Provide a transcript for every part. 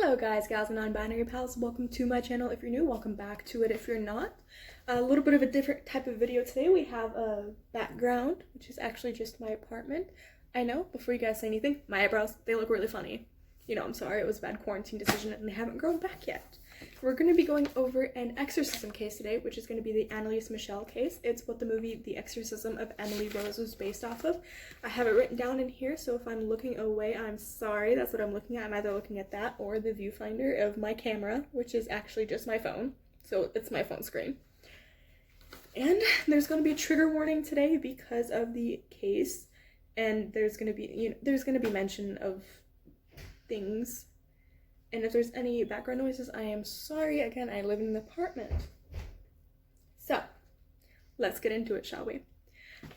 Hello guys, gals, and non-binary pals. Welcome to my channel. If you're new, welcome back to it if you're not. A little bit of a different type of video today. We have a background, which is actually just my apartment. I know, before you guys say anything, my eyebrows, they look really funny. I'm sorry, it was a bad quarantine decision and they haven't grown back yet. We're going to be going over an exorcism case today, which is going to be the Annelise Michel case. It's what the movie The Exorcism of Emily Rose was based off of. I have it written down in here, so if I'm looking away, I'm sorry. That's what I'm looking at. I'm either looking at that or the viewfinder of my camera, which is actually just my phone. So it's my phone screen. And there's going to be a trigger warning today because of the case, and there's going to be mention of things. And if there's any background noises, I am sorry. Again, I live in an apartment. So, let's get into it, shall we?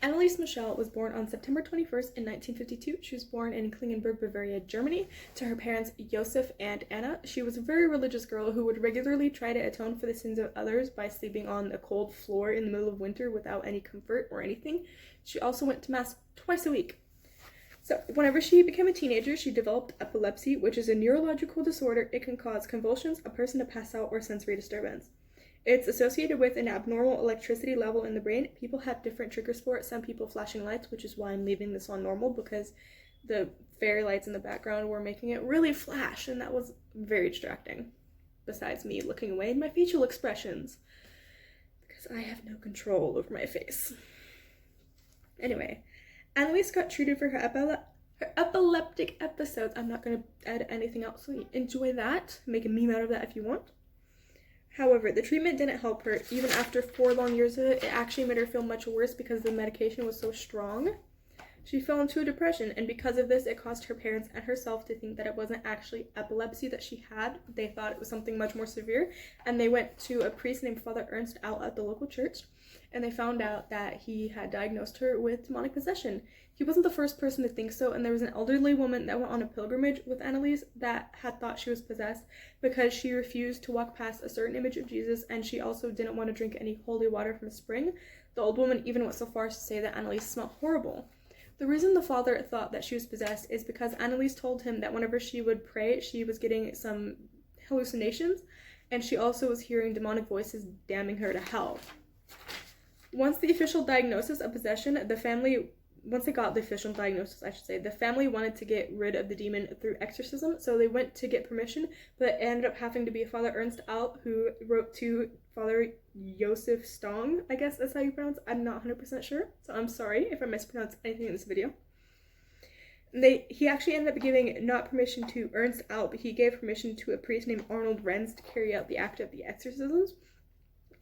Annelise Michel was born on September 21st in 1952. She was born in Klingenberg, Bavaria, Germany, to her parents Josef and Anna. She was a very religious girl who would regularly try to atone for the sins of others by sleeping on a cold floor in the middle of winter without any comfort or anything. She also went to mass twice a week. So, whenever she became a teenager, she developed epilepsy, which is a neurological disorder. It can cause convulsions, a person to pass out, or sensory disturbance. It's associated with an abnormal electricity level in the brain. People have different triggers for it. Some people flashing lights, which is why I'm leaving this on normal, because the fairy lights in the background were making it really flash, and that was very distracting. Besides me looking away and my facial expressions, because I have no control over my face. Anyway, Annelise got treated for her epileptic episodes. I'm not going to add anything else, so enjoy that. Make a meme out of that if you want. However, the treatment didn't help her. Even after 4 long years of it, it actually made her feel much worse because the medication was so strong. She fell into a depression, and because of this, it caused her parents and herself to think that it wasn't actually epilepsy that she had. They thought it was something much more severe, and they went to a priest named Father Ernst out at the local church, and they found out that he had diagnosed her with demonic possession. He wasn't the first person to think so, and there was an elderly woman that went on a pilgrimage with Annelise that had thought she was possessed because she refused to walk past a certain image of Jesus, and she also didn't want to drink any holy water from a spring. The old woman even went so far as to say that Annelise smelled horrible. The reason the father thought that she was possessed is because Annelise told him that whenever she would pray, she was getting some hallucinations, and she also was hearing demonic voices damning her to hell. Once they got the official diagnosis, the family wanted to get rid of the demon through exorcism, so they went to get permission, but it ended up having to be Father Ernst Alt who wrote to Father Josef Stong, I guess that's how you pronounce it. I'm not 100% sure, so I'm sorry if I mispronounce anything in this video. He actually ended up giving not permission to Ernst Alt, but he gave permission to a priest named Arnold Renz to carry out the act of the exorcisms.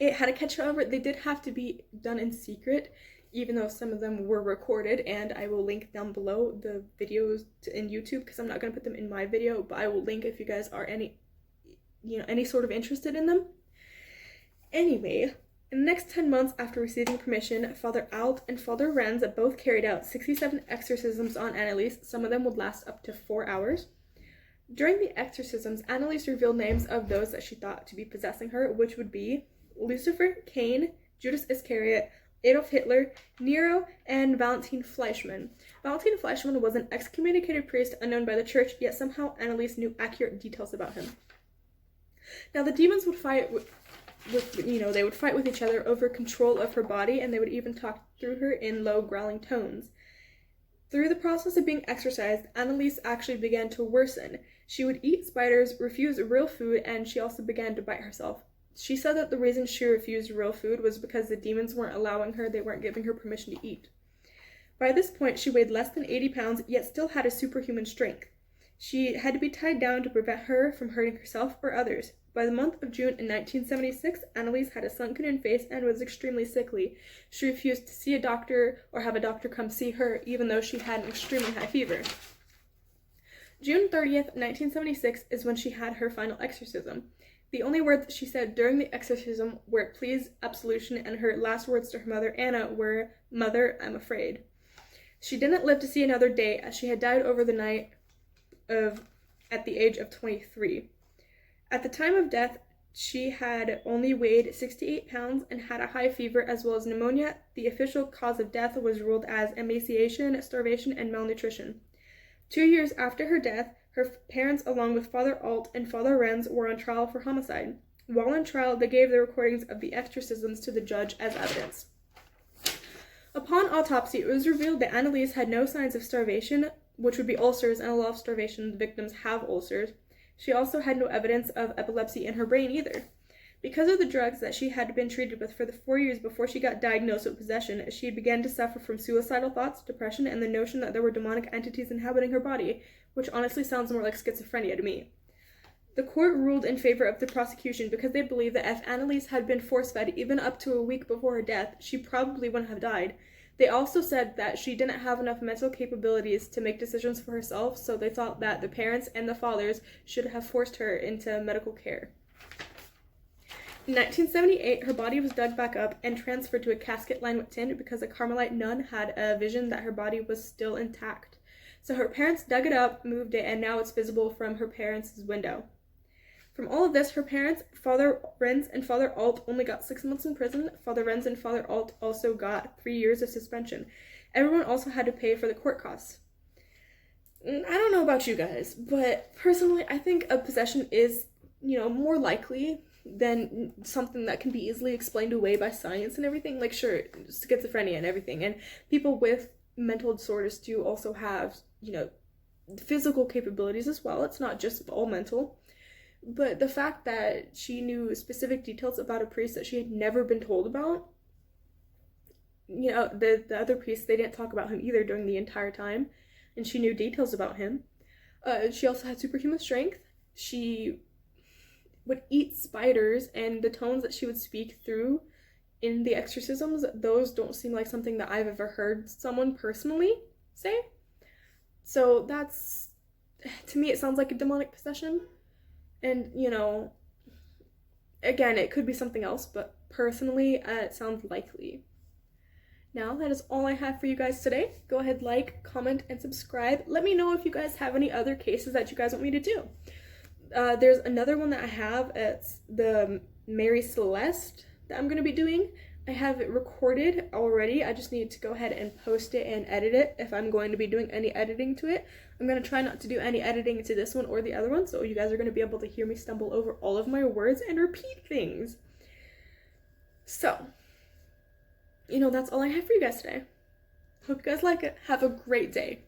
It had a catch, however, they did have to be done in secret, even though some of them were recorded, and I will link down below the videos in YouTube, because I'm not going to put them in my video, but I will link if you guys are any sort of interested in them. Anyway, in the next 10 months after receiving permission, Father Alt and Father Renz both carried out 67 exorcisms on Annelise. Some of them would last up to 4 hours. During the exorcisms, Annelise revealed names of those that she thought to be possessing her, which would be Lucifer, Cain, Judas Iscariot, Adolf Hitler, Nero, and Valentin Fleischmann. Valentin Fleischmann was an excommunicated priest unknown by the church, yet somehow Annelise knew accurate details about him. Now, the demons would fight they would fight with each other over control of her body, and they would even talk through her in low, growling tones. Through the process of being exorcised, Annelise actually began to worsen. She would eat spiders, refuse real food, and she also began to bite herself. She said that the reason she refused real food was because the demons weren't allowing her, they weren't giving her permission to eat. By this point, she weighed less than 80 pounds, yet still had a superhuman strength. She had to be tied down to prevent her from hurting herself or others. By the month of June in 1976, Annelise had a sunken-in face and was extremely sickly. She refused to see a doctor or have a doctor come see her, even though she had an extremely high fever. June 30th, 1976 is when she had her final exorcism. The only words she said during the exorcism were please, absolution, and her last words to her mother, Anna, were, "Mother, I'm afraid." She didn't live to see another day, as she had died over the night at the age of 23. At the time of death, she had only weighed 68 pounds and had a high fever as well as pneumonia. The official cause of death was ruled as emaciation, starvation, and malnutrition. 2 years after her death, Her parents, along with Father Alt and Father Renz, were on trial for homicide. While on trial, they gave the recordings of the exorcisms to the judge as evidence. Upon autopsy, it was revealed that Annelise had no signs of starvation, which would be ulcers, and a lot of starvation victims have ulcers. She also had no evidence of epilepsy in her brain either. Because of the drugs that she had been treated with for the 4 years before she got diagnosed with possession, she began to suffer from suicidal thoughts, depression, and the notion that there were demonic entities inhabiting her body, which honestly sounds more like schizophrenia to me. The court ruled in favor of the prosecution because they believed that if Annelise had been force-fed even up to a week before her death, she probably wouldn't have died. They also said that she didn't have enough mental capabilities to make decisions for herself, so they thought that the parents and the fathers should have forced her into medical care. In 1978, her body was dug back up and transferred to a casket lined with tin because a Carmelite nun had a vision that her body was still intact. So her parents dug it up, moved it, and now it's visible from her parents' window. From all of this, her parents, Father Renz and Father Alt, only got 6 months in prison. Father Renz and Father Alt also got 3 years of suspension. Everyone also had to pay for the court costs. I don't know about you guys, but personally, I think a possession is, more likely than something that can be easily explained away by science and everything. Like, sure, schizophrenia and everything, and people with mental disorders do also have, physical capabilities as well. It's not just all mental. But the fact that she knew specific details about a priest that she had never been told about, the other priests, they didn't talk about him either during the entire time, and she knew details about him. She also had superhuman strength. She would eat spiders, and the tones that she would speak through in the exorcisms, those don't seem like something that I've ever heard someone personally say. So that's, to me, it sounds like a demonic possession. And, again, it could be something else, but personally, it sounds likely. Now, that is all I have for you guys today. Go ahead, like, comment, and subscribe. Let me know if you guys have any other cases that you guys want me to do. There's another one that I have. It's the Mary Celeste that I'm going to be doing. I have it recorded already. I just need to go ahead and post it and edit it if I'm going to be doing any editing to it. I'm going to try not to do any editing to this one or the other one, so you guys are going to be able to hear me stumble over all of my words and repeat things. So, that's all I have for you guys today. Hope you guys like it. Have a great day.